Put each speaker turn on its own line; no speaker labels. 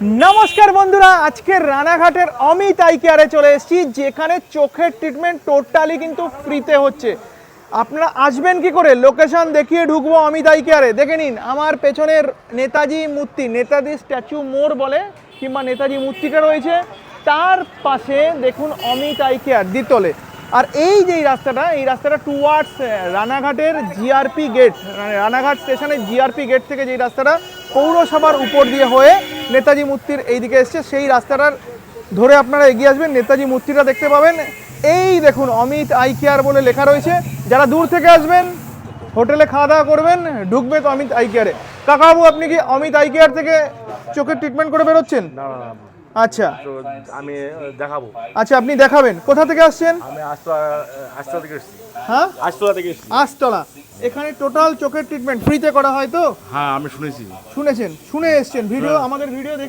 नमस्कार बंधुरा आज के रानाघाटेर अमित आई केयारे चले एसेছি যেখানে চোখের ট্রিটমেন্ট টোটালি কিন্তু ফ্রিতে হচ্ছে। আপনারা আসবেন কি করে, লোকেশন দেখিয়ে ঢুকবো অমিত আই কেয়ারে। দেখে নিন আমার পেছনের নেতাজি মূর্তি, নেতাজি স্ট্যাচু মোড় বলে কিংবা নেতাজি মূর্তিটা রয়েছে, তার পাশে দেখুন অমিত আই কেয়ার দ্বিতলে। আর এই যে রাস্তাটা টুয়ার্ডস রানাঘাটের জিআরপি গেট, রানাঘাট স্টেশনের জিআরপি গেট থেকে যে রাস্তাটা পৌরসভার উপর দিয়ে হয়ে নেতাজি মূর্তির এই দিকে এসছে, সেই রাস্তাটার ধরে আপনারা এগিয়ে আসবেন, নেতাজি মূর্তিটা দেখতে পাবেন। এই দেখুন অমিত আই কেয়ার বলে লেখা রয়েছে। যারা দূর থেকে আসবেন হোটেলে খাওয়া দাওয়া করবেন, ঢুকবে তো অমিত আই কেয়ারে। কাকাবাবু আপনি কি অমিত আই কেয়ার থেকে চোখের ট্রিটমেন্ট করে বেরোচ্ছেন?
না।
আচ্ছা
আমি দেখাবো।
আচ্ছা আপনি দেখাবেন। কোথা থেকে আসছেন?
আমি আস্তলা থেকে এসেছি।
হ্যাঁ
আস্তলা থেকে এসেছি।
আস্তলা। এখানে টোটাল চোখের ট্রিটমেন্ট ফ্রিতে করা হয় তো?
হ্যাঁ আমি শুনেছি।
শুনেছেন, শুনে এসছেন, ভিডিও আমাদের ভিডিও